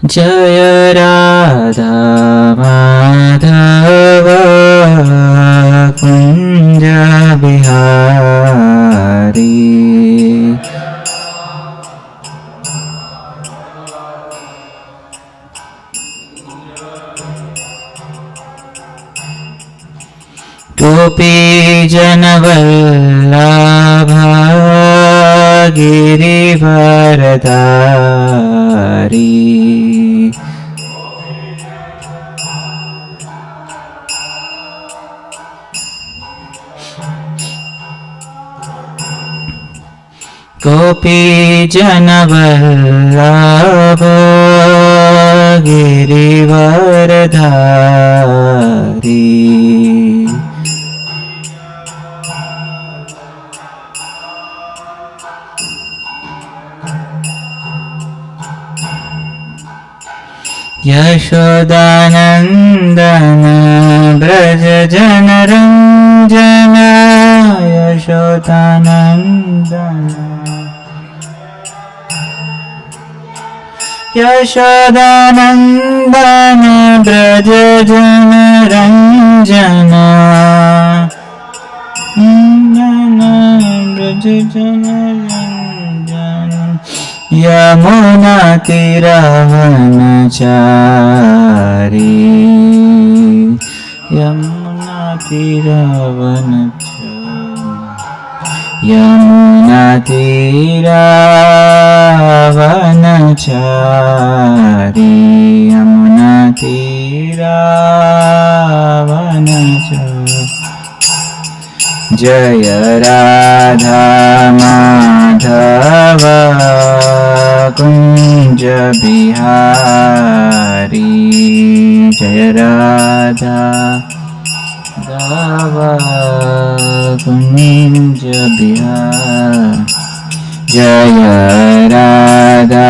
जय राधा माधव कुंज बिहारी। गोपी जनवल्लभ गिरिवरधारी। गोपी जनवल्लभ गिरिवरधारी। यशोदानन्दन ब्रज जनरञ्जन। यशोदानन्दन यशोदानन्दन ब्रज जनरञ्जन। ब्रज जनरञ्जन। यमुना तीरवनचारी। यमुना तीरवनचारी। यमुना तीरवनचारी। यमुना तीरवनचारी। जय राधा माधव कुंज बिहारी। जय राधा माधव कुंज बिहारी। जय राधा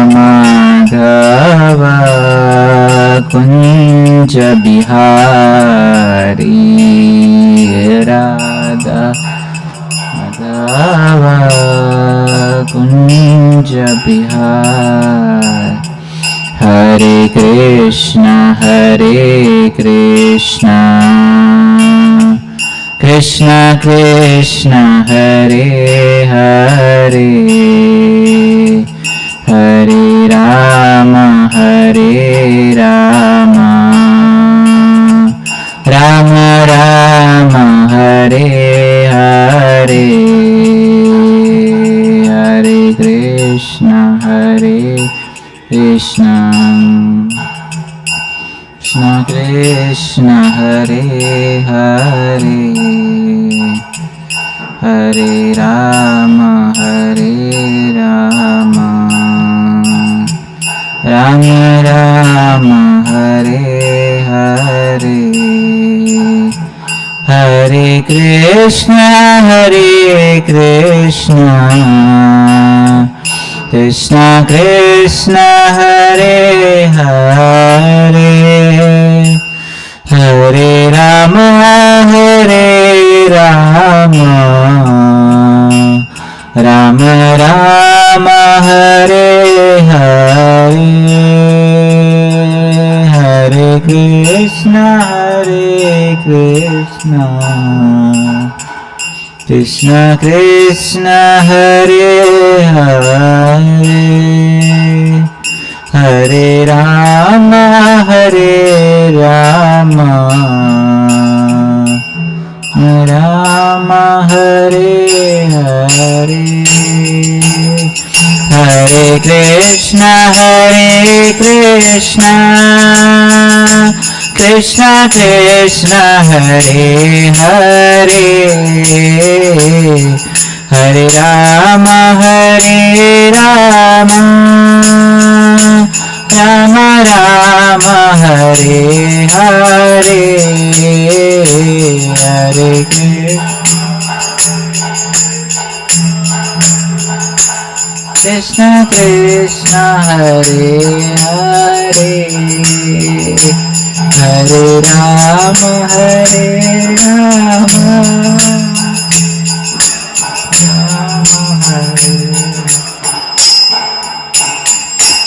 माधव कुंज बिहारी। राधा माधव कुंज बिहारी। हरे कृष्णा कृष्णा कृष्णा हरे हरे। हरे राम राम राम हरे हरे। हरे कृष्णा कृष्णा कृष्णा हरे हरे। हरे राम राम राम हरे हरे। हरे कृष्णा कृष्णा कृष्णा हरे हरे। हरे राम राम राम हरे हरे। हरे कृष्णा कृष्णा कृष्णा हरे हरे। हरे राम राम हरे हरे। हरे कृष्णा कृष्णा कृष्णा हरे हरे। हरे राम राम राम हरे हरे। हरे Krishna Krishna Hare Hare. Hare Rama, Hare Rama,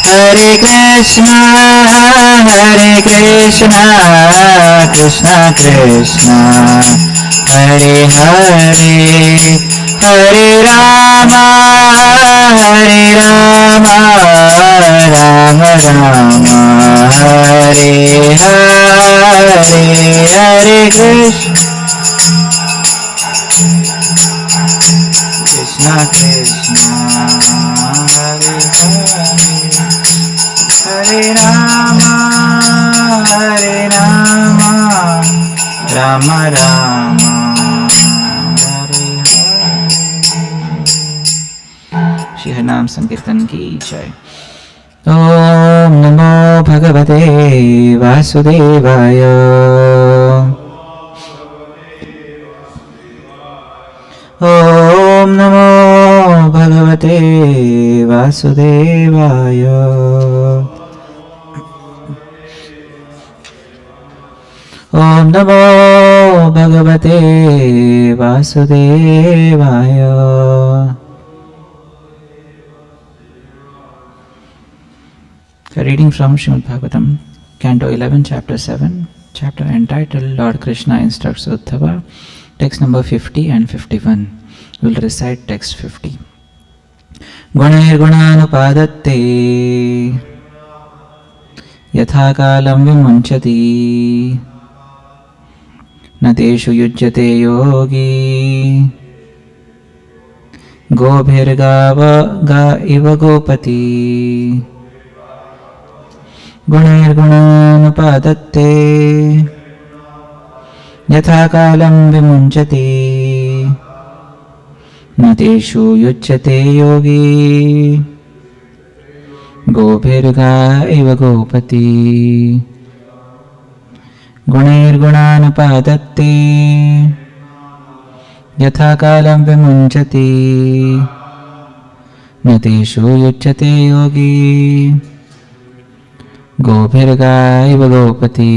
Hare Krishna, Hare Krishna, Krishna Krishna, Hare Hare, Hare Rama, Hare Rama, Rama Rama, Hare Hare, Hare Krishna, Krishna Krishna, Hare Hare, Hare Rama, Hare Rama, Rama Rama, Hare Hare. Shri Harinam Sankirtan ki jai. Om Namo Bhagavate Vasudevaya. Om Namo Bhagavate Vasudevaya. Om Namo Bhagavate Vasudevaya. A reading from Srimad Bhagavatam, Canto 11, Chapter 7, chapter entitled Lord Krishna Instructs Uddhava, text number 50 and 51. We will recite text 50. Gunair gunanupadatte yatha kalam vimunchati nateshu yujyate yogi gobhirgava ga iva gopati. Gunair gunanupadatte yatha kalam vimunchati nateshu yuchyate yogi gobhirga iva gopati. Gunair gunanupadatte yatha kalam vimunchati nateshu yuchyate yogi gobhirga iva gopati.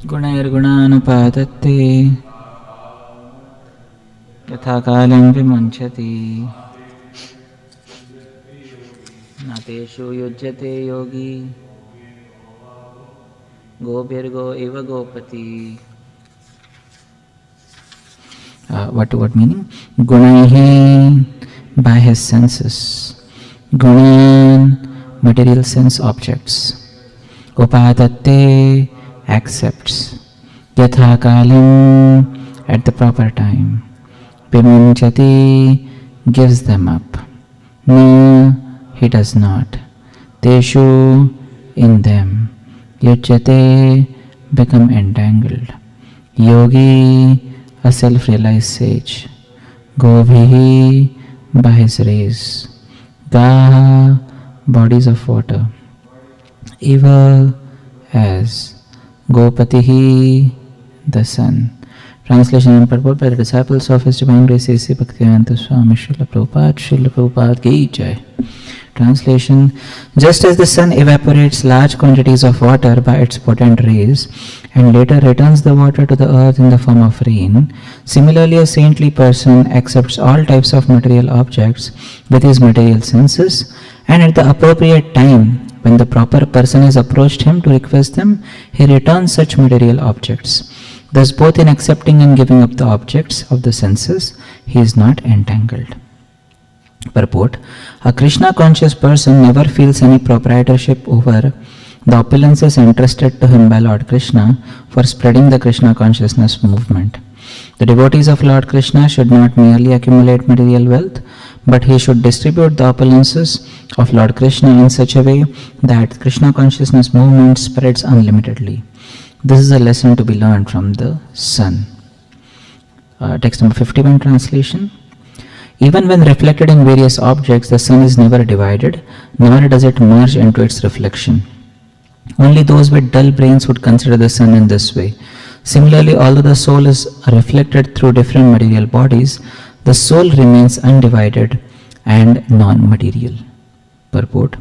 Gunair gunanupadatte yatha kalam vimunchati nateshu yujyate yogi gobhirgo iva gopati. What meaning? Gunaihi, by his senses. Gunan, material sense objects. Upadatte, accepts. Yatha kalam, at the proper time. Vimunchati, gives them up. Na, he does not. Teshu, in them. Yujyate, become entangled. Yogi, a self-realized sage. Gobhihi, by his rays. Gaha, bodies of water. Eva, as. Gopatihi, the sun. Translation and purport by the disciples of His Divine Grace A.C. Bhaktivedanta Swami Srila Prabhupada Ki Jai. Translation: just as the sun evaporates large quantities of water by its potent rays and later returns the water to the earth in the form of rain, similarly a saintly person accepts all types of material objects with his material senses, and at the appropriate time, when the proper person has approached him to request them, he returns such material objects. Thus, both in accepting and giving up the objects of the senses, he is not entangled. Purport: a Krishna conscious person never feels any proprietorship over the opulences entrusted to him by Lord Krishna for spreading the Krishna consciousness movement. The devotees of Lord Krishna should not merely accumulate material wealth, but he should distribute the opulences of Lord Krishna in such a way that Krishna consciousness movement spreads unlimitedly. This is a lesson to be learned from the sun. Text number 51 translation. Even when reflected in various objects, the sun is never divided, nor does it merge into its reflection. Only those with dull brains would consider the sun in this way. Similarly, although the soul is reflected through different material bodies, the soul remains undivided and non-material. Purport: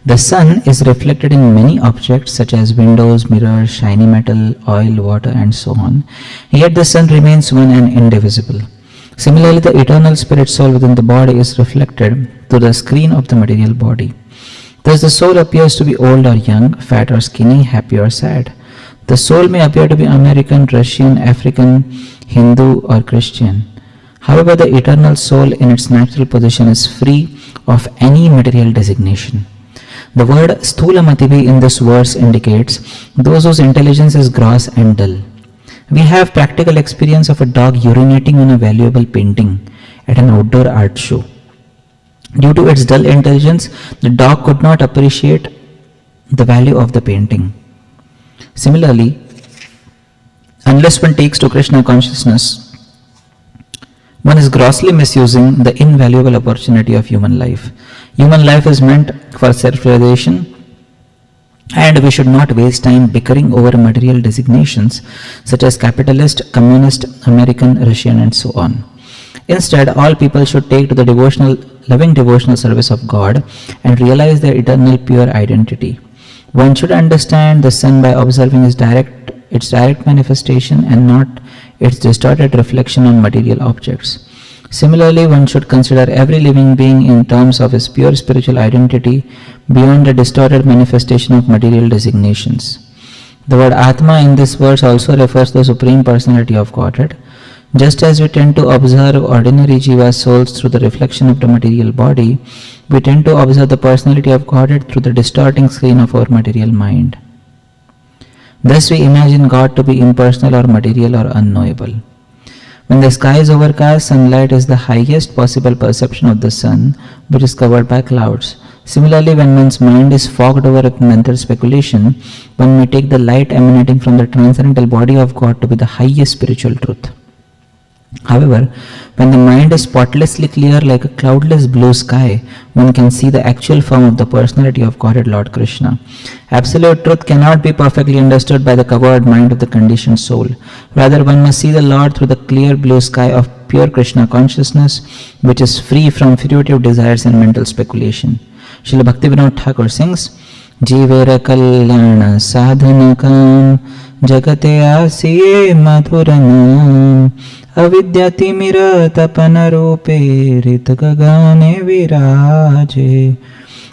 the sun is reflected in many objects such as windows, mirrors, shiny metal, oil, water, and so on. Yet the sun remains one and indivisible. Similarly, the eternal spirit soul within the body is reflected through the screen of the material body. Thus the soul appears to be old or young, fat or skinny, happy or sad. The soul may appear to be American, Russian, African, Hindu, or Christian. However, the eternal soul in its natural position is free of any material designation. The word Sthulamativi in this verse indicates those whose intelligence is gross and dull. We have practical experience of a dog urinating on a valuable painting at an outdoor art show. Due to its dull intelligence, the dog could not appreciate the value of the painting. Similarly, unless one takes to Krishna consciousness, one is grossly misusing the invaluable opportunity of human life. Human life is meant for self-realization, and we should not waste time bickering over material designations such as capitalist, communist, American, Russian, and so on. Instead, all people should take to the loving devotional service of God and realize their eternal pure identity. One should understand the sun by observing its direct manifestation and not its distorted reflection on material objects. Similarly, one should consider every living being in terms of his pure spiritual identity beyond the distorted manifestation of material designations. The word Atma in this verse also refers to the Supreme Personality of Godhead. Just as we tend to observe ordinary jiva souls through the reflection of the material body, we tend to observe the personality of Godhead through the distorting screen of our material mind. Thus we imagine God to be impersonal or material or unknowable. When the sky is overcast, sunlight is the highest possible perception of the sun, which is covered by clouds. Similarly, when one's mind is fogged over with mental speculation, one may take the light emanating from the transcendental body of God to be the highest spiritual truth. However, when the mind is spotlessly clear like a cloudless blue sky, one can see the actual form of the personality of Godhead Lord Krishna. Absolute truth cannot be perfectly understood by the covered mind of the conditioned soul. Rather, one must see the Lord through the clear blue sky of pure Krishna consciousness, which is free from fruitive desires and mental speculation. Srila Bhaktivinoda Thakur sings, Jivera Kalyana Sadhanakam Jagate Asiye Madhuranam Avidyati Tapana Rupe Ritagagane Viraje.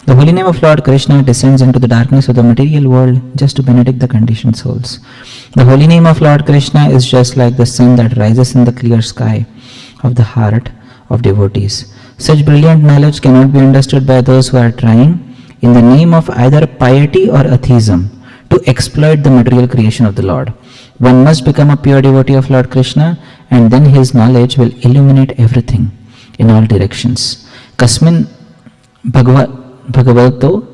The holy name of Lord Krishna descends into the darkness of the material world just to benedict the conditioned souls. The holy name of Lord Krishna is just like the sun that rises in the clear sky of the heart of devotees. Such brilliant knowledge cannot be understood by those who are trying, in the name of either piety or atheism, to exploit the material creation of the Lord. One must become a pure devotee of Lord Krishna, and then his knowledge will illuminate everything in all directions. Kasmin Bhagavato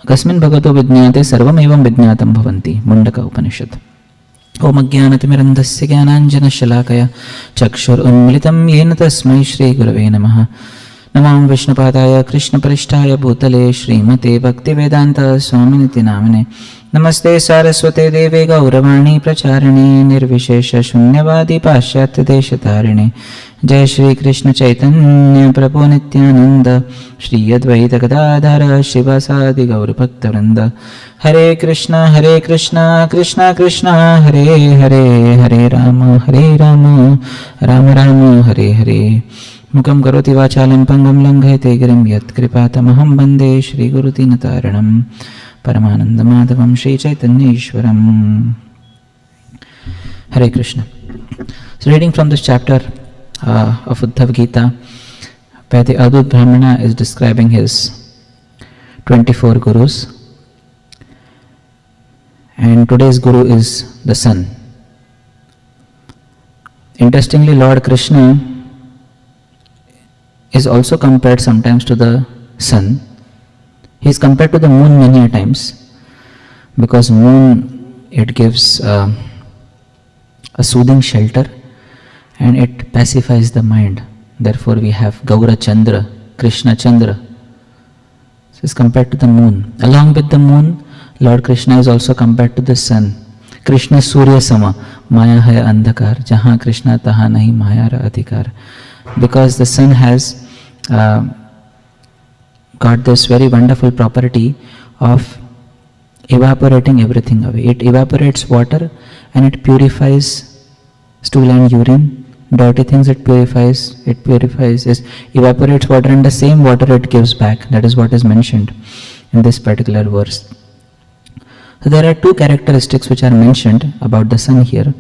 Vijñāte Sarvam Evam Vijñātam Bhavanti. Mundaka Upanishad. Om Ajnanatimiraندस्य ज्ञानाञ्जनशलाकया चक्षुरुन्मिलितं येन तस्मै श्रीगुरवे नमः. नमामि विष्णुपादाय कृष्णपृष्ठाय भूतले श्रीमते भक्तिवेदान्त स्वामिनिति नामिने. नमस्ते सारस्वते देवे गौरवाणी प्रचारिणे निर्विशेष शून्यवादी पाश्चात्य देशतारिणे. जय श्री कृष्ण चैतन्य प्रभु नित्यानंद श्री अद्वैत गदाधर शिवासादि गौर भक्तवृंद. हरे कृष्णा कृष्णा कृष्णा हरे हरे, हरे राम राम राम हरे हरे. मुखं करोति वाचालं पङ्गुं लङ्घयते गिरिं यत्कृपातमहं वन्दे श्रीगुरुदीनतारिणं परमानन्दमाधवं श्रीचैतन्येश्वरं. Hare Krishna. So reading from this chapter of Uddhav Gita, where the Advait Brahmana is describing his 24 gurus, and today's guru is the sun. Interestingly, Lord Krishna is also compared sometimes to the sun. He is compared to the moon many a times, because moon, it gives a soothing shelter and it pacifies the mind. Therefore we have Gaura Chandra, Krishna Chandra. This is compared to the moon. Along with the moon, Lord Krishna is also compared to the sun. Krishna Surya Sama, Maya hai andhakar, Jahan Krishna taha nahi Maya ra adhikar. Because the sun has got this very wonderful property of evaporating everything away. It evaporates water and it purifies stool and urine. Dirty things it purifies, evaporates water, and the same water it gives back. That is what is mentioned in this particular verse. So there are two characteristics which are mentioned about the sun here.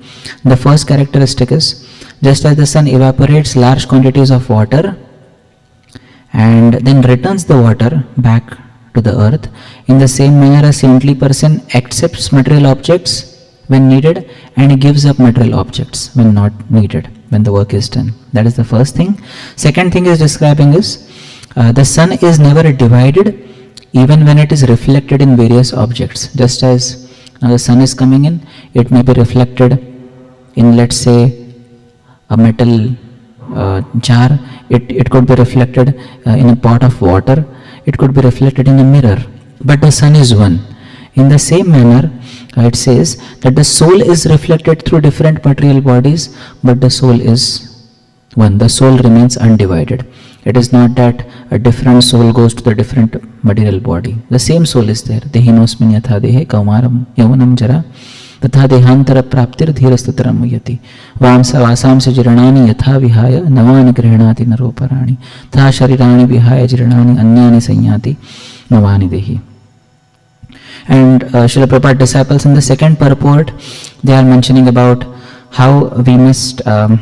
The first characteristic is, just as the sun evaporates large quantities of water and then returns the water back to the earth, in the same manner a saintly person accepts material objects when needed and gives up material objects when not needed, when the work is done. That is the first thing. Second thing is describing is, the sun is never divided even when it is reflected in various objects. Just as now the sun is coming in, it may be reflected in, let's say, a metal jar. It could be reflected in a pot of water. It could be reflected in a mirror. But the sun is one. In the same manner, it says that the soul is reflected through different material bodies, but the soul is one. The soul remains undivided. It is not that a different soul goes to the different material body. The same soul is there. Dehinosmin yatha dehe kaumaram yavanam jara तथा देहांतर प्राप्तिर धीरस्तुतरम मुयति वासांस जीर्णानि यथा विहाय नवानि गृह्णाति नरोपराणि तथा शरीराणि विहाय जीर्णानि अन्यानि संयाति नवानि देहि. And Srila Prabhupada disciples in the second purport, they are mentioning about how we must, a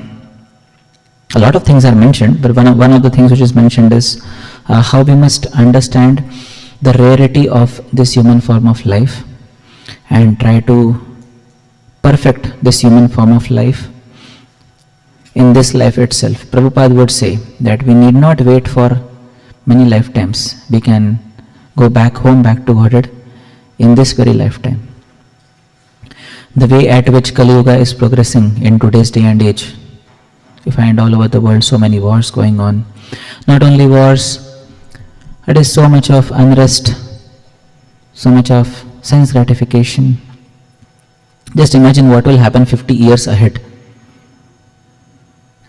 lot of things are mentioned, but one of the things which is mentioned is how we must understand the rarity of this human form of life and try to perfect this human form of life in this life itself. Prabhupada would say that we need not wait for many lifetimes. We can go back home, back to Godhead in this very lifetime. The way at which Kali Yuga is progressing in today's day and age, we find all over the world so many wars going on. Not only wars, it is so much of unrest, so much of sense gratification. Just imagine what will happen 50 years ahead.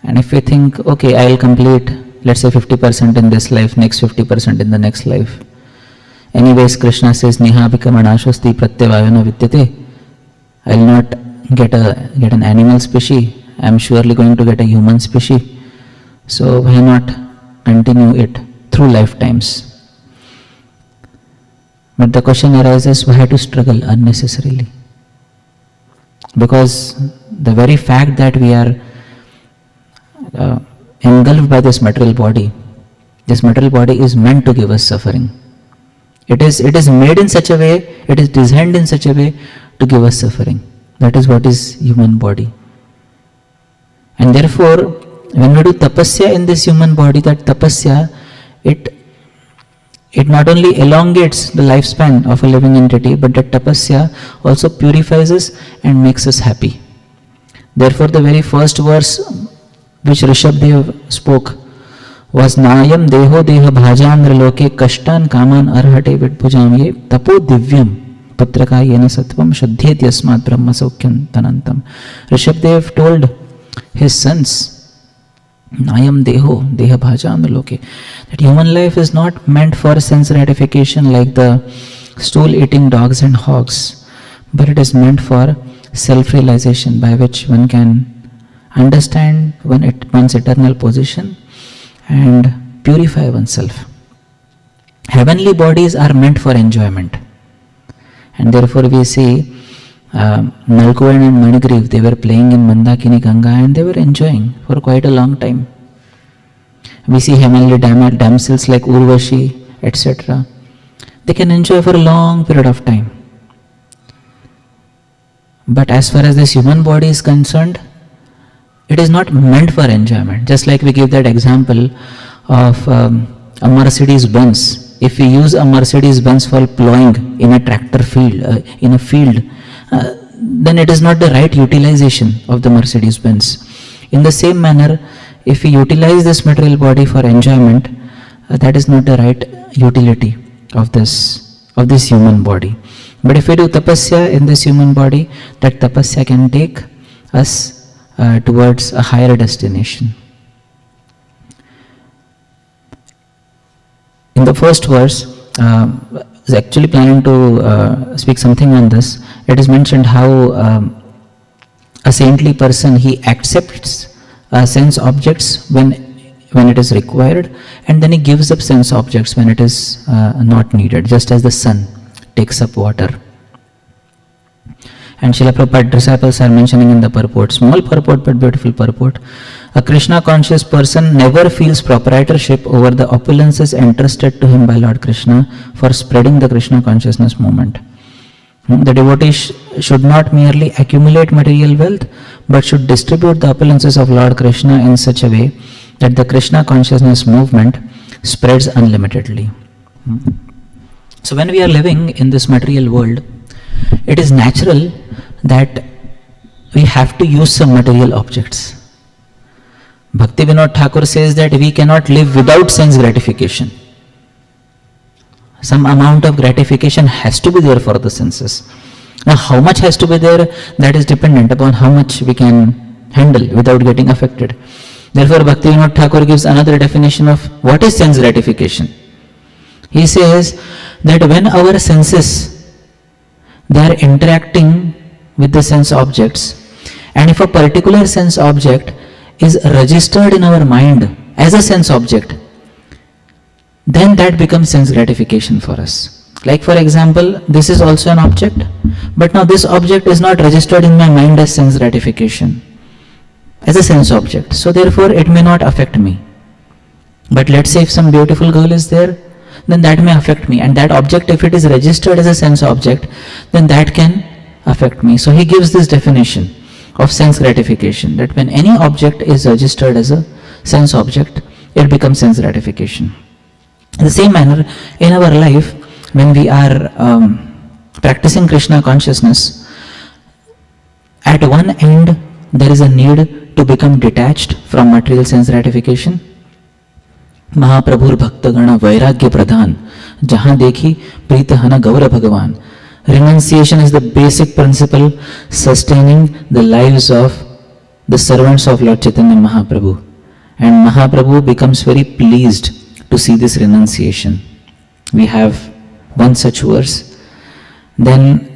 And if we think, okay, I will complete, let's say 50% in this life, next 50% in the next life. Anyways, Krishna says, Niha bhikamanashvasti pratyavayana vidyate. I will not get an animal species. I am surely going to get a human species. So why not continue it through lifetimes? But the question arises, why to struggle unnecessarily? Because the very fact that we are engulfed by this material body is meant to give us suffering. It is made in such a way, it is designed in such a way to give us suffering. That is what is human body. And therefore, when we do tapasya in this human body, that tapasya, it not only elongates the lifespan of a living entity, but that tapasya also purifies us and makes us happy. Therefore, the very first verse which Rishabdev spoke was Nayam Deho Deha Bhajandra Loke Kashtan Kaman Arhate Vidbhujam Ye Tapo Divyam Putraka Yena Sattvam Shaddhet Yasmat Brahma Saukyam Tanantam. Rishabdev told his sons, Nayam Deho Deha Bhajandra Loke, that human life is not meant for sense gratification like the stool-eating dogs and hogs, but it is meant for self-realization by which one can understand one's eternal position and purify oneself. Heavenly bodies are meant for enjoyment. And therefore we see Nalkuvan and Manigriv, they were playing in Mandakini Ganga and they were enjoying for quite a long time. We see heavenly damsels like Urvashi, etc. They can enjoy for a long period of time. But as far as this human body is concerned, it is not meant for enjoyment. Just like we give that example of a Mercedes Benz. If we use a Mercedes Benz for plowing in a tractor field, in a field, then it is not the right utilization of the Mercedes Benz. In the same manner, if we utilize this material body for enjoyment, that is not the right utility of this human body. But if we do tapasya in this human body, that tapasya can take us towards a higher destination. In the first verse, I was actually planning to speak something on this. It is mentioned how a saintly person, he accepts sense objects when it is required, and then he gives up sense objects when it is not needed, just as the sun takes up water. And Srila Prabhupada disciples are mentioning in the purport, small purport but beautiful purport, a Krishna conscious person never feels proprietorship over the opulences entrusted to him by Lord Krishna for spreading the Krishna consciousness movement. The devotee should not merely accumulate material wealth, but should distribute the opulences of Lord Krishna in such a way that the Krishna consciousness movement spreads unlimitedly. So when we are living in this material world, it is natural that we have to use some material objects. Bhakti Vinod Thakur says that we cannot live without sense gratification. Some amount of gratification has to be there for the senses. Now how much has to be there, that is dependent upon how much we can handle without getting affected. Therefore Bhakti Vinod Thakur gives another definition of what is sense gratification. He says that when our senses, they are interacting with the sense objects, and if a particular sense object is registered in our mind as a sense object, then that becomes sense gratification for us. Like for example, this is also an object, but now this object is not registered in my mind as sense gratification, as a sense object, so therefore it may not affect me. But let's say if some beautiful girl is there, then that may affect me, and that object, if it is registered as a sense object, then that can affect me. So he gives this definition of sense gratification, that when any object is registered as a sense object, it becomes sense gratification. In the same manner, in our life, when we are practicing Krishna consciousness, at one end there is a need to become detached from material sense gratification. महाप्रभुर भक्तगण वैराग्य प्रधान, जहां देखी प्रीत हन गौर भगवान. Renunciation is the basic principle sustaining the lives of the servants of Lord Chaitanya Mahaprabhu. And Mahaprabhu becomes very pleased to see this renunciation. We have one such verse. Then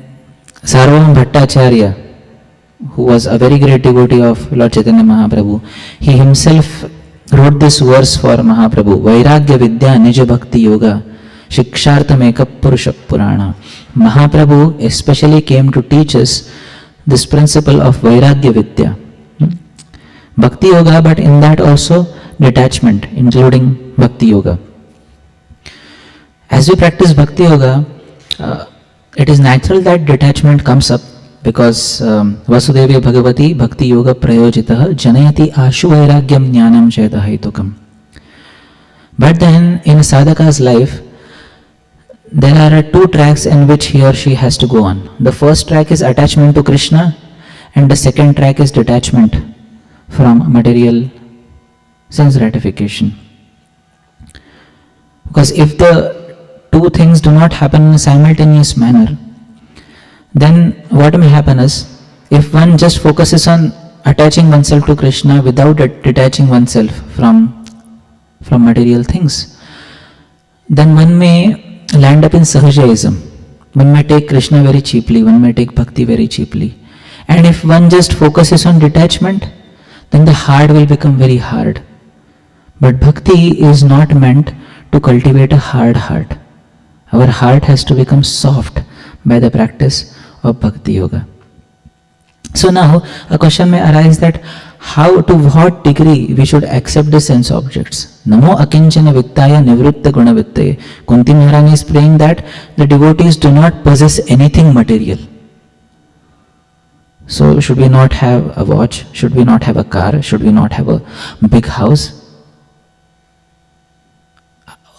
Sarvam Bhattacharya, who was a very great devotee of Lord Chaitanya Mahaprabhu, he himself wrote this verse for Mahaprabhu. Vairagya Vidya Nija Bhakti Yoga Shikshartham Eka Purusha Purana. Mahaprabhu especially came to teach us this principle of Vairagya Vidya. Bhakti Yoga, but in that also detachment, including Bhakti Yoga. As we practice Bhakti Yoga, it is natural that detachment comes up, because Vasudevya Bhagavati Bhakti Yoga Prayojitah Janayati Ashu Vairagyam Jnanam Cheta Haitukam. But then in a sadhaka's life, there are two tracks in which he or she has to go on. The first track is attachment to Krishna, and the second track is detachment from material sense gratification. Because if the two things do not happen in a simultaneous manner, then what may happen is, if one just focuses on attaching oneself to Krishna without detaching oneself from material things, then one may land up in Sahajaism. One may take Krishna very cheaply, one may take Bhakti very cheaply. And if one just focuses on detachment, then the hard will become very hard. But Bhakti is not meant to cultivate a hard heart. Our heart has to become soft by the practice of Bhakti Yoga. So now a question may arise that how, to what degree we should accept the sense objects. Namo akinchana vittaya nivritta guna vittaye. Kunti Maharani is praying that the devotees do not possess anything material. So should we not have a watch? Should we not have a car? Should we not have a big house?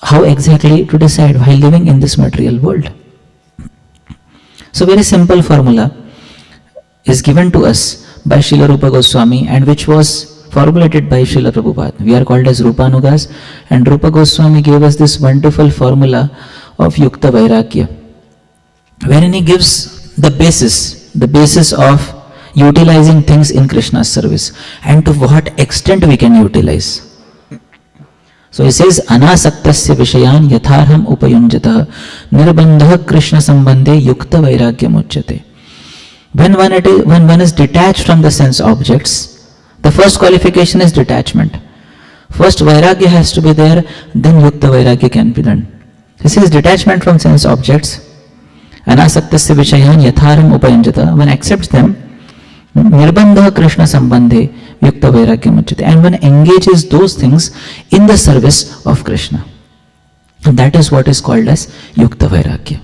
How exactly to decide while living in this material world? So very simple formula is given to us by Srila Rupa Goswami, and which was formulated by Srila Prabhupada. We are called as Rupanugas, and Rupa Goswami gave us this wonderful formula of Yukta Vairagya, wherein he gives the basis of utilizing things in Krishna's service and to what extent we can utilize. So he says, Anasaktasya Vishayan Yatharham Upayunjata Nirbandha Krishna Sambandhe Yukta Vairagyam Uchyate. When one is detached from the sense objects, the first qualification is detachment. First Vairagya has to be there, then Yukta Vairagya can be done. This is detachment from sense objects. Anasaktasya Vishayan Yatharham Upayunjata. One accepts them, Nirbandha Krishna Sambandhe Yukta Vairagyam Uchyate. And one engages those things in the service of Krishna. And that is what is called as Yukta Vairagya.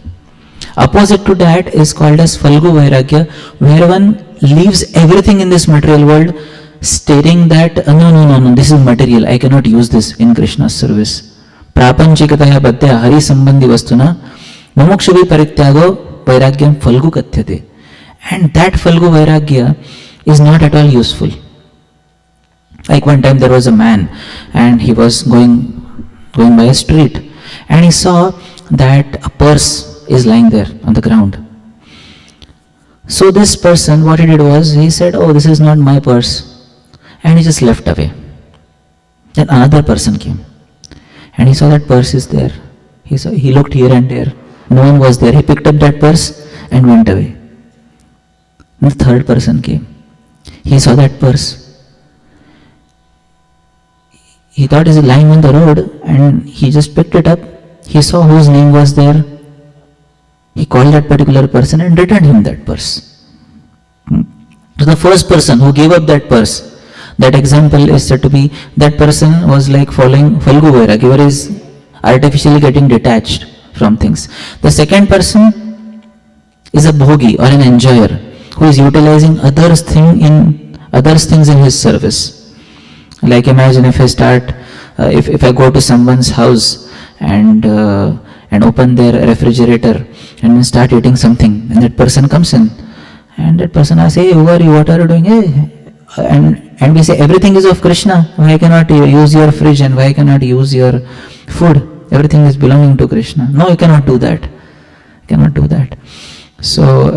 Opposite to that is called as Falgu Vairagya, where one leaves everything in this material world stating that no, this is material, I cannot use this in Krishna's service. Prapanchikataya Bhattya Hari Sambandhi Vastuna Mumukshavi Parityago Vairagyam Falgu Kathyate. And that Falgu Vairagya is not at all useful. Like one time there was a man and he was going by a street and he saw that a purse is lying there on the ground. So this person, what he did was, he said, oh, this is not my purse, and he just left away. Then another person came and he saw that purse is there. He looked here and there, no one was there. He picked up that purse and went away. And the third person came. He saw that purse. He thought it is lying on the road and he just picked it up. He saw whose name was there. He called that particular person and returned him that purse. So the first person who gave up that purse, that example is said to be, that person was like following Falgu Vairagya, where is artificially getting detached from things. The second person is a bhogi or an enjoyer who is utilizing others things in his service. Like imagine if I start, if I go to someone's house and open their refrigerator and start eating something, and that person comes in and that person asks, hey, who are you, what are you doing? Hey, and we say everything is of Krishna, why cannot you use your fridge and why cannot you use your food? Everything is belonging to Krishna. No, you cannot do that. You cannot do that. So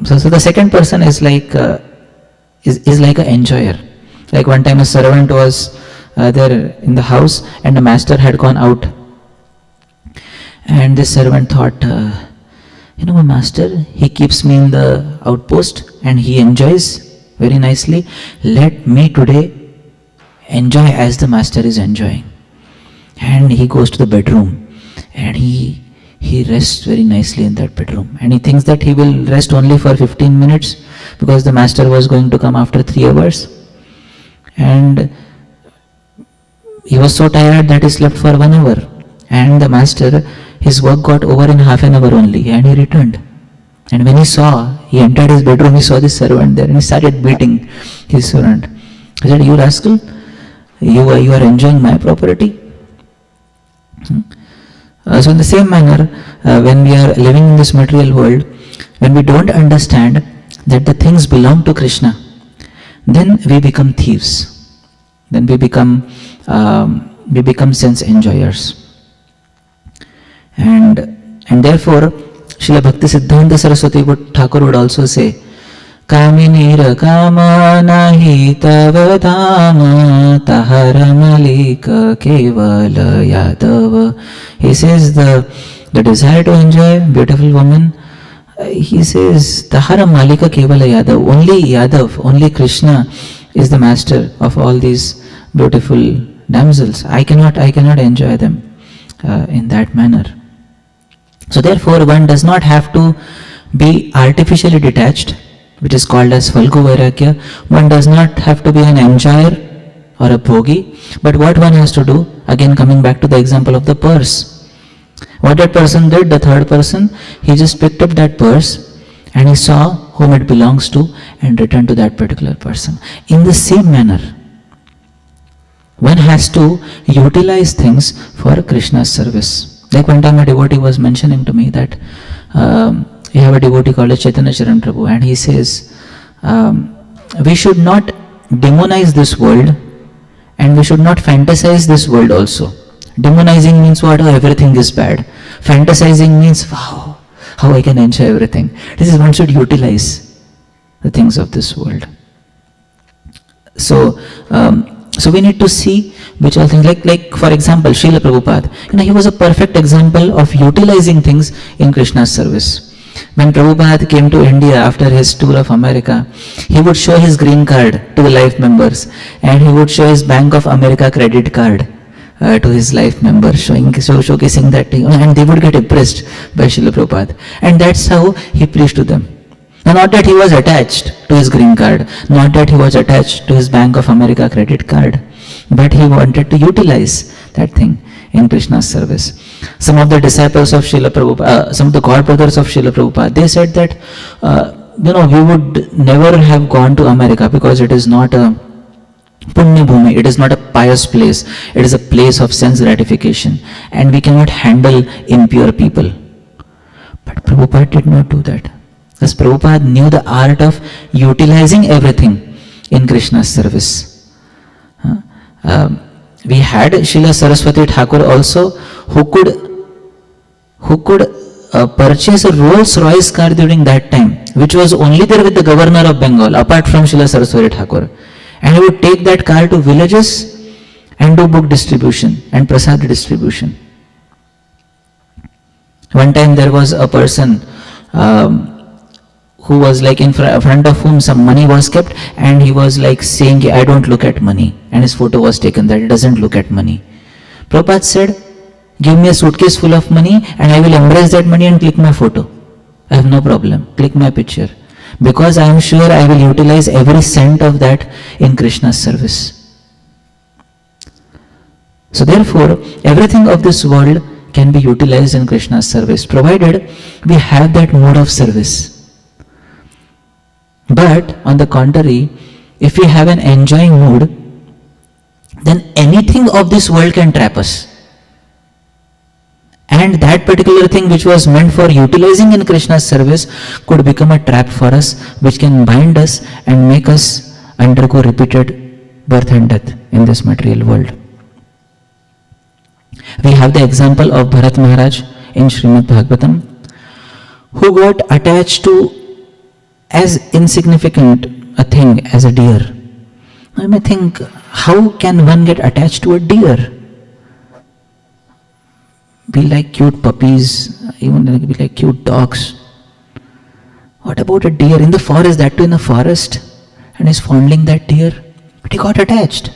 the second person is like an enjoyer. Like one time a servant was there in the house and the master had gone out. And this servant thought, my master, he keeps me in the outpost and he enjoys very nicely. Let me today enjoy as the master is enjoying. And he goes to the bedroom and he rests very nicely in that bedroom. And he thinks that he will rest only for 15 minutes because the master was going to come after 3 hours. And he was so tired that he slept for 1 hour. And the master, his work got over in half an hour only, and he returned. And when he entered his bedroom, he saw this servant there and he started beating his servant. He said, you rascal, you are enjoying my property. So in the same manner, when we are living in this material world, when we don't understand that the things belong to Krishna, then we become thieves. Then we become sense enjoyers. And therefore, Srila Bhakti Siddhanta Saraswati Thakur would also say, Kaminira kama nahi tava dhama tahara malika kevala yadava. He says the desire to enjoy beautiful woman, he says tahara malika kevala yadav. Only Yadav, only Krishna is the master of all these beautiful damsels. I cannot enjoy them in that manner. So therefore one does not have to be artificially detached, which is called as Falgu Vairagya. One does not have to be an enjoyer or a bhogi, but what one has to do, again coming back to the example of the purse. What that person did, the third person, he just picked up that purse and he saw whom it belongs to and returned to that particular person. In the same manner, one has to utilize things for Krishna's service. Like one time a devotee was mentioning to me that you have a devotee called Chaitanya Charan Prabhu, and he says we should not demonize this world, and we should not fantasize this world also. Demonizing means what? Oh, everything is bad. Fantasizing means, wow, how I can enjoy everything. This is one should utilize the things of this world. So we need to see which all things, like for example, Srila Prabhupada, he was a perfect example of utilizing things in Krishna's service. When Prabhupada came to India after his tour of America, he would show his green card to the life members, and he would show his Bank of America credit card to his life members, showcasing that thing, and they would get impressed by Srila Prabhupada. And that's how he preached to them. Now, not that he was attached to his green card, not that he was attached to his Bank of America credit card, but he wanted to utilize that thing in Krishna's service. Some of the disciples of Srila Prabhupada, some of the god brothers of Srila Prabhupada, they said that, we would never have gone to America because it is not a Punya Bhumi, it is not a pious place, it is a place of sense gratification, and we cannot handle impure people. But Prabhupada did not do that. Because Prabhupada knew the art of utilizing everything in Krishna's service. We had Srila Saraswati Thakur also, who could purchase a Rolls-Royce car during that time, which was only there with the governor of Bengal, apart from Srila Saraswati Thakur. And he would take that car to villages and do book distribution and prasad distribution. One time there was a person who was like in front of whom some money was kept, and he was like saying, I don't look at money. And his photo was taken that he doesn't look at money. Prabhupada said, give me a suitcase full of money and I will embrace that money and click my photo. I have no problem. Click my picture. Because I am sure I will utilize every cent of that in Krishna's service. So therefore, everything of this world can be utilized in Krishna's service, provided we have that mode of service. But on the contrary, if we have an enjoying mood, then anything of this world can trap us. And that particular thing which was meant for utilizing in Krishna's service could become a trap for us, which can bind us and make us undergo repeated birth and death in this material world. We have the example of Bharat Maharaj in Srimad Bhagavatam, who got attached to as insignificant a thing as a deer. I may think, how can one get attached to a deer? Be like cute puppies, even be like cute dogs. What about a deer in the forest, that too in a forest, and is fondling that deer? But he got attached.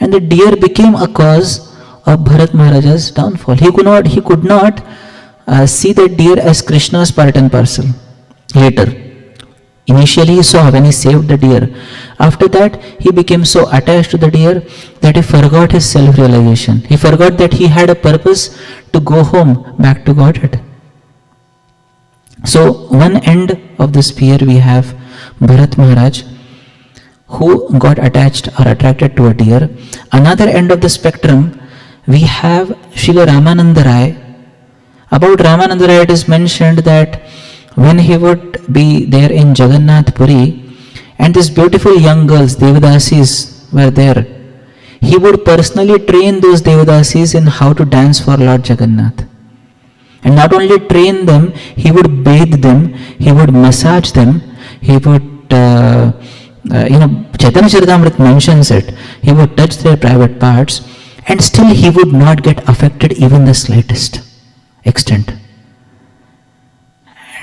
And the deer became a cause of Bharat Maharaja's downfall. He could not see the deer as Krishna's part and parcel. Later, initially he saw when he saved the deer. After that, he became so attached to the deer that he forgot his self-realization. He forgot that he had a purpose to go home, back to Godhead. So, one end of the spear we have Bharat Maharaj, who got attached or attracted to a deer. Another end of the spectrum, we have Srila Ramananda Rai. About Ramananda Rai, it is mentioned that when he would be there in Jagannath Puri, and these beautiful young girls, Devadasis, were there, he would personally train those Devadasis in how to dance for Lord Jagannath. And not only train them, he would bathe them, he would massage them, he would, Chaitanya Charitamrita mentions it, he would touch their private parts, and still he would not get affected even the slightest extent.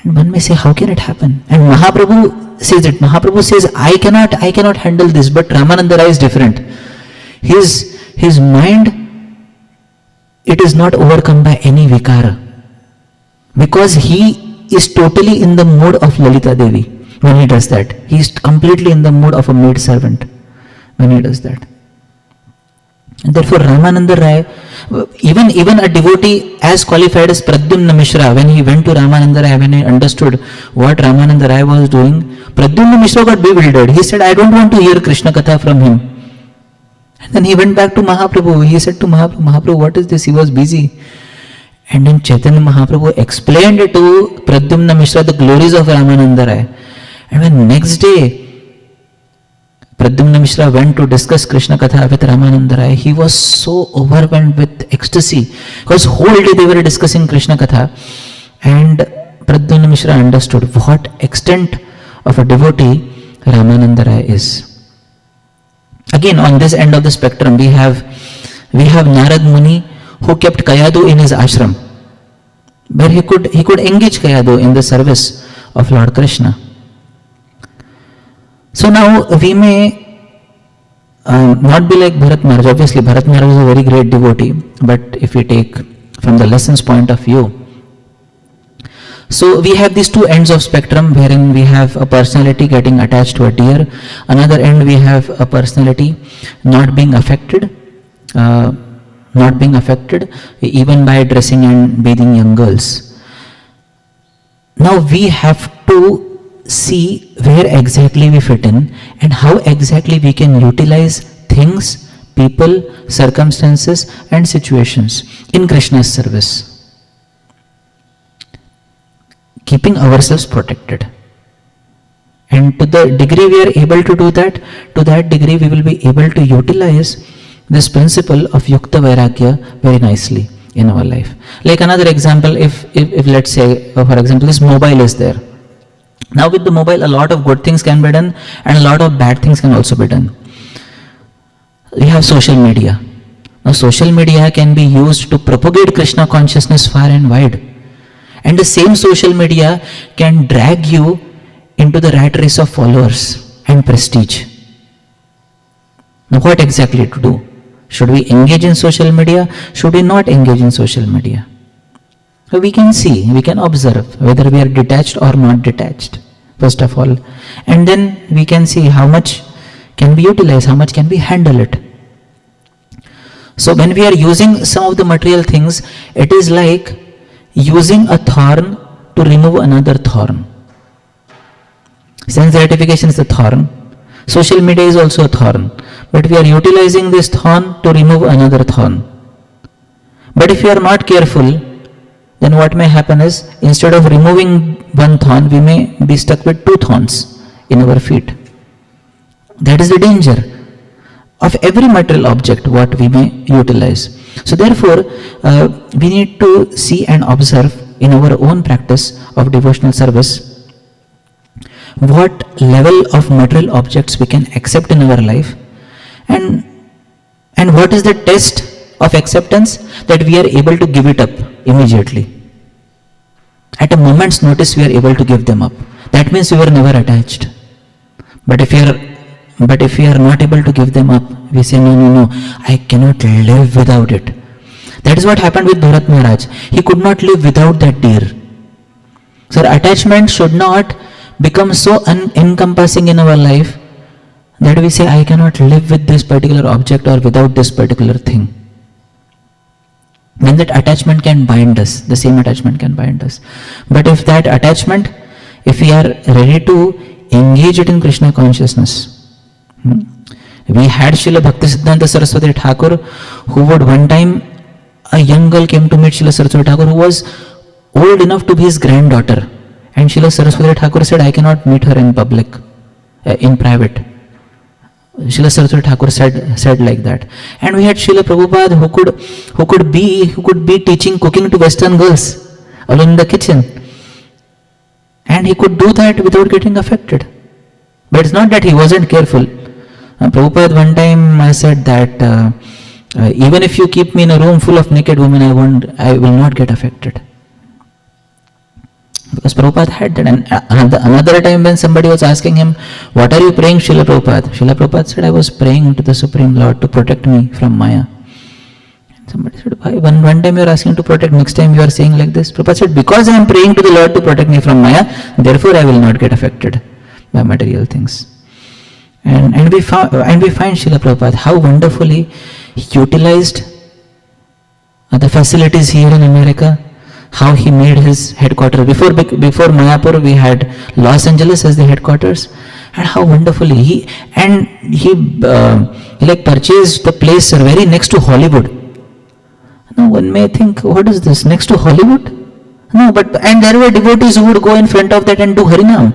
And one may say, how can it happen? And Mahaprabhu says it. Mahaprabhu says, I cannot handle this, but Ramananda Rai is different. His mind, it is not overcome by any vikara. Because he is totally in the mood of Lalita Devi when he does that. He is completely in the mood of a maid servant when he does that. And therefore Ramananda Rai, even a devotee as qualified as Pradyumna Mishra, when he went to Ramananda Rai, when he understood what Ramananda Rai was doing, Pradyumna Mishra got bewildered. He said, I don't want to hear Krishna Katha from him. And then he went back to Mahaprabhu. He said to Mahaprabhu, what is this? He was busy. And then Chaitanya Mahaprabhu explained to Pradyumna Mishra the glories of Ramananda Rai. And when next day Pradyumna Mishra went to discuss Krishna Katha with Ramananda Rai, he was so overwhelmed with ecstasy because whole day they were discussing Krishna Katha, and Pradyumna Mishra understood what extent of a devotee Ramananda Rai is. Again, on this end of the spectrum, we have Narad Muni, who kept Kayadu in his ashram, where he could engage Kayadu in the service of Lord Krishna. So now we may not be like Bharat Maharaj. Obviously, Bharat Maharaj is a very great devotee, but if we take from the lessons point of view, so we have these two ends of spectrum wherein we have a personality getting attached to a deer. Another end we have a personality not being affected even by dressing and bathing young girls. Now we have to see where exactly we fit in and how exactly we can utilize things, people, circumstances and situations in Krishna's service, keeping ourselves protected. And to the degree we are able to do that, to that degree we will be able to utilize this principle of Yukta Vairagya very nicely in our life. Like another example, if let's say, for example, this mobile is there. Now with the mobile, a lot of good things can be done and a lot of bad things can also be done. We have social media. Now social media can be used to propagate Krishna consciousness far and wide. And the same social media can drag you into the rat race of followers and prestige. Now what exactly to do? Should we engage in social media? Should we not engage in social media? So we can see, we can observe whether we are detached or not detached, first of all. And then we can see how much can we utilize, how much can we handle it. So when we are using some of the material things, it is like using a thorn to remove another thorn. Sense gratification is a thorn. Social media is also a thorn. But we are utilizing this thorn to remove another thorn. But if we are not careful, then what may happen is, instead of removing one thorn, we may be stuck with two thorns in our feet. That is the danger of every material object what we may utilize. So therefore, we need to see and observe in our own practice of devotional service what level of material objects we can accept in our life, and what is the test of acceptance that we are able to give it up immediately. At a moment's notice we are able to give them up. That means we were never attached. But if we are not able to give them up, we say no, I cannot live without it. That is what happened with Bharat Maharaj. He could not live without that deer. So attachment should not become so encompassing in our life that we say, I cannot live with this particular object or without this particular thing. Then that attachment can bind us, the same attachment can bind us. But if that attachment, if we are ready to engage it in Krishna consciousness, we had Srila Bhaktisiddhanta Saraswati Thakur, who would one time, a young girl came to meet Srila Saraswati Thakur who was old enough to be his granddaughter. And Srila Saraswati Thakur said, I cannot meet her in public, in private. Srila Saraswati Thakur said like that. And we had Srila Prabhupada who could be teaching cooking to Western girls alone in the kitchen. And he could do that without getting affected. But it's not that he wasn't careful. Prabhupada one time said that even if you keep me in a room full of naked women, I will not get affected. Because Prabhupada had that. And another time when somebody was asking him, what are you praying, Srila Prabhupada? Srila Prabhupada said, I was praying to the Supreme Lord to protect me from Maya. And somebody said, why? One time you are asking to protect, next time you are saying like this. Prabhupada said, because I am praying to the Lord to protect me from Maya, therefore I will not get affected by material things. And we find Srila Prabhupada how wonderfully he utilized the facilities here in America, how he made his headquarters. Before Mayapur, we had Los Angeles as the headquarters, and how wonderfully he purchased the place very next to Hollywood. Now one may think, what is this, next to Hollywood? No, and there were devotees who would go in front of that and do Harinam.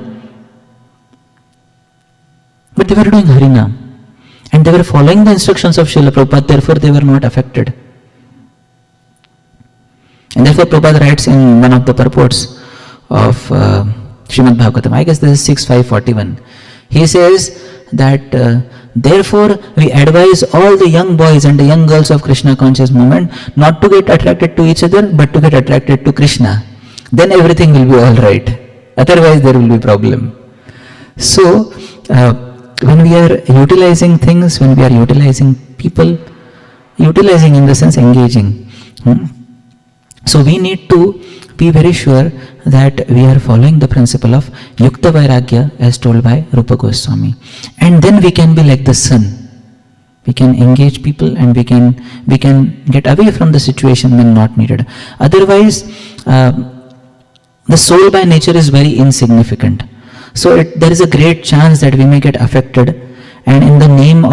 But but they were doing Harinam. And they were following the instructions of Srila Prabhupada, therefore they were not affected. And therefore Prabhupada writes in one of the purports of Srimad Bhagavatam, I guess this is 6.541, he says that therefore we advise all the young boys and the young girls of Krishna conscious movement not to get attracted to each other, but to get attracted to Krishna. Then everything will be alright. Otherwise there will be problem. So when we are utilizing things, when we are utilizing people, utilizing in the sense engaging, so we need to be very sure that we are following the principle of Yukta Vairagya as told by Rupa Goswami. And then we can be like the sun. We can engage people and we can get away from the situation when not needed. Otherwise, the soul by nature is very insignificant. So there is a great chance that we may get affected, and in the name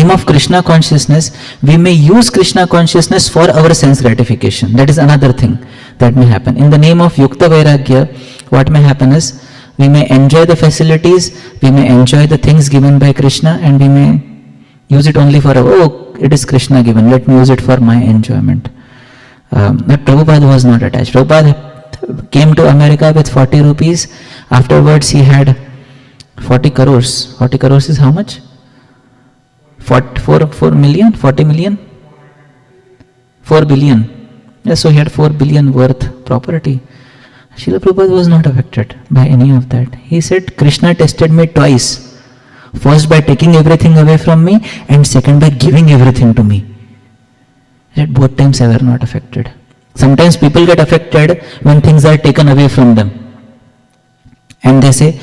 of Krishna consciousness, we may use Krishna consciousness for our sense gratification. That is another thing that may happen. In the name of Yukta Vairagya, what may happen is, we may enjoy the facilities, we may enjoy the things given by Krishna, and we may use it only for, it is Krishna given, let me use it for my enjoyment. But Prabhupada was not attached. Prabhupada came to America with 40 rupees. Afterwards he had 40 crores. 40 crores is how much? 4 million? 40 million? 4 billion. Yes, so he had 4 billion worth property. Srila Prabhupada was not affected by any of that. He said, Krishna tested me twice. First by taking everything away from me, and second by giving everything to me. At both times I were not affected. Sometimes people get affected when things are taken away from them. And they say,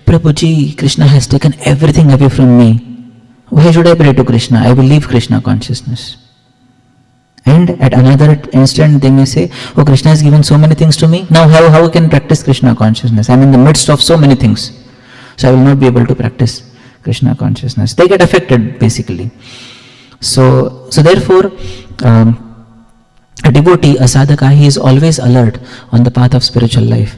Prabhuji, Krishna has taken everything away from me. Why should I pray to Krishna? I will leave Krishna consciousness. And at another instant they may say, oh, Krishna has given so many things to me. Now how I can practice Krishna consciousness? I am in the midst of so many things. So I will not be able to practice Krishna consciousness. They get affected basically. So therefore, a devotee, a sadhaka, he is always alert on the path of spiritual life.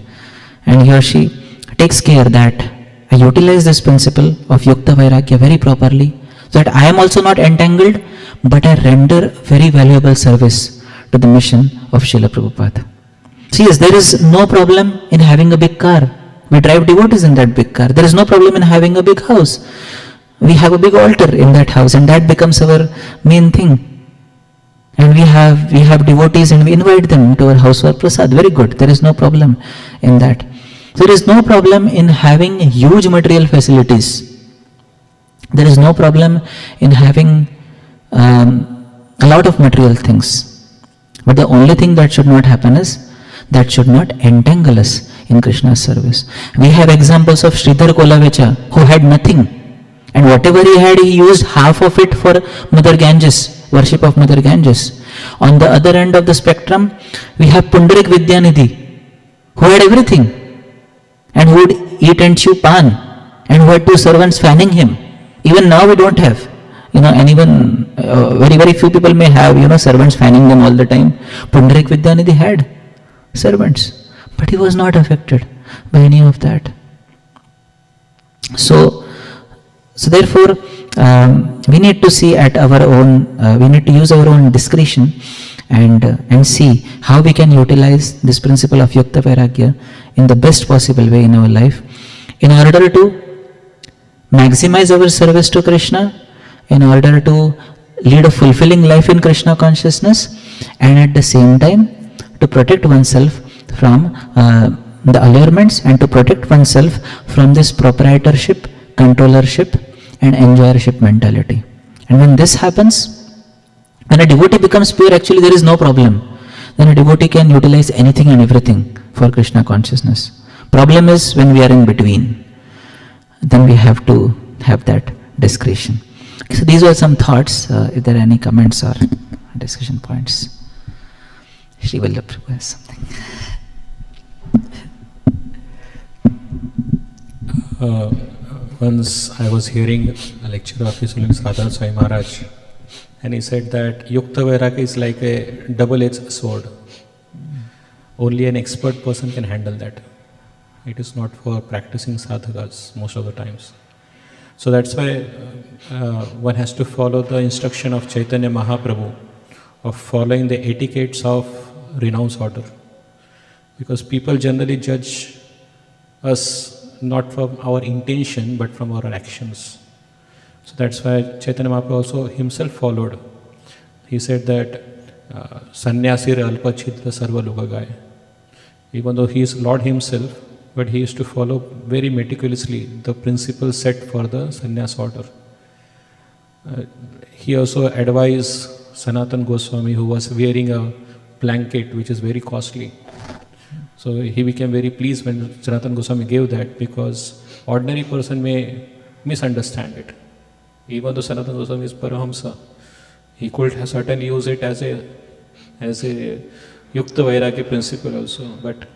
And he or she takes care that I utilize this principle of Yukta Vairagya very properly, so that I am also not entangled, but I render very valuable service to the mission of Srila Prabhupada. See, yes, there is no problem in having a big car. We drive devotees in that big car. There is no problem in having a big house. We have a big altar in that house, and that becomes our main thing. And we have devotees and we invite them to our house for prasad. Very good. There is no problem in that. There is no problem in having huge material facilities. There is no problem in having a lot of material things. But the only thing that should not happen is, that should not entangle us in Krishna's service. We have examples of Sridhar Kolavecha, who had nothing. And whatever he had, he used half of it for Mother Ganges, worship of Mother Ganges. On the other end of the spectrum, we have Pundarik Vidyanidhi, who had everything, and who would eat and chew pan, and who had 2 servants fanning him. Even now we don't have, and even very, very few people may have, servants fanning them all the time. Pundarik Vidyanidhi had servants, but he was not affected by any of that. So therefore, we need to see at our own, we need to use our own discretion and see how we can utilize this principle of Yukta Vairagya in the best possible way in our life, in order to maximize our service to Krishna, in order to lead a fulfilling life in Krishna consciousness, and at the same time to protect oneself from the allurements, and to protect oneself from this proprietorship, controllership and enjoyership mentality. And when this happens, when a devotee becomes pure, actually there is no problem. Then a devotee can utilize anything and everything for Krishna consciousness. Problem is when we are in between. Then we have to have that discretion. So these were some thoughts. If there are any comments or discussion points. Shri Vallabh Prabhu has something. Once I was hearing a lecture of His Holiness Radha Swami Maharaj, and he said that Yukta Vairagya is like a double-edged sword. Only an expert person can handle that. It is not for practicing sadhakas most of the times. So that's why one has to follow the instruction of Chaitanya Mahaprabhu of following the etiquettes of renounce order. Because people generally judge us not from our intention but from our actions. So that's why Chaitanya Mahaprabhu also himself followed. He said that Sannyasir Alpachitra Sarva Logagaya. Even though he is Lord himself, but he used to follow very meticulously the principles set for the sannyas order. He also advised Sanatan Goswami, who was wearing a blanket which is very costly. So he became very pleased when Sanatan Goswami gave that, because ordinary person may misunderstand it. Even though Sanatan Goswami is Parahamsa, he could have certainly use it as a Yukta Vairagya principle also. But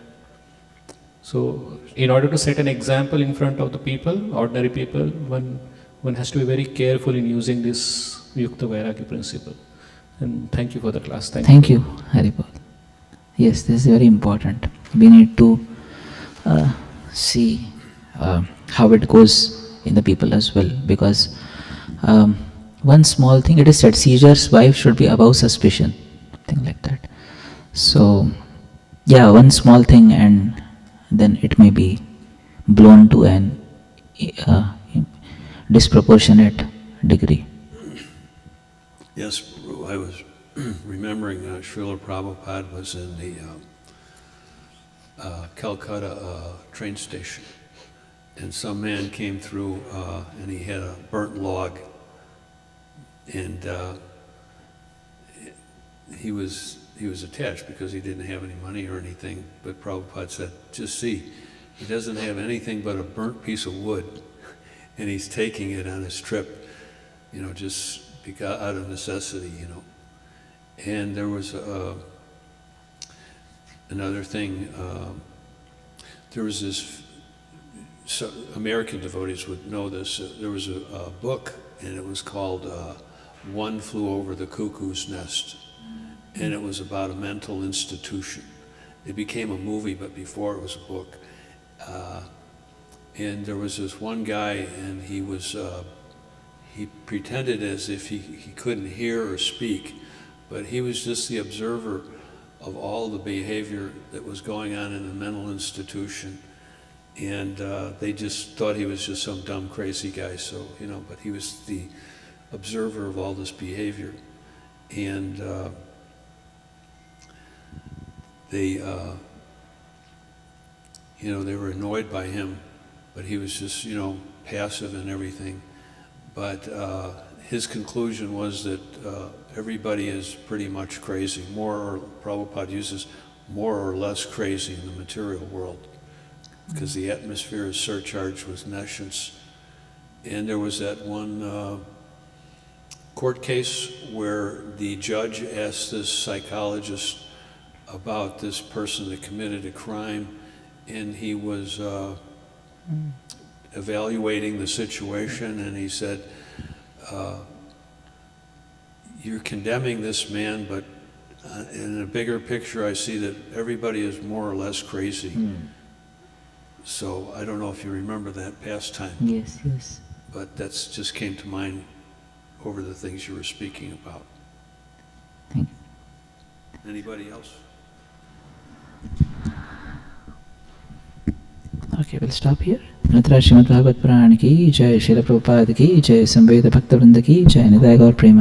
so in order to set an example in front of the people, ordinary people, one has to be very careful in using this Yukta Vairagya principle. And thank you for the class. Thank you, Haribol. Yes, this is very important. We need to see how it goes in the people as well, because one small thing, it is said Caesar's wife should be above suspicion, thing like that. So yeah, one small thing and then it may be blown to an disproportionate degree. Yes, I was remembering Srila Prabhupada was in the Calcutta train station, and some man came through and he had a burnt log, and he was attached because he didn't have any money or anything, but Prabhupada said, just see, he doesn't have anything but a burnt piece of wood, and he's taking it on his trip, just out of necessity, And there was another thing, there was this, so American devotees would know this, there was a book, and it was called One Flew Over the Cuckoo's Nest. And it was about a mental institution. It became a movie, but before it was a book. And there was this one guy, and he pretended as if he couldn't hear or speak, but he was just the observer of all the behavior that was going on in the mental institution. And they just thought he was just some dumb, crazy guy, so, but he was the observer of all this behavior. And they were annoyed by him, but he was just, passive and everything. But his conclusion was that everybody is pretty much crazy, Prabhupada uses more or less crazy in the material world, because the atmosphere is surcharged with nescience. And there was that one court case where the judge asked this psychologist about this person that committed a crime, and he was evaluating the situation, and he said, you're condemning this man, but in a bigger picture I see that everybody is more or less crazy. So I don't know if you remember that pastime. Yes. But that's just came to mind over the things you were speaking about. Thank you. Anybody else? Okay, we'll stop here. Anatra Srimad Bhagavad Purana ki jai, Srila Prabhupada ki jai, Samveda Bhakta Vrinda ki jai, Nidai Gaur Prema.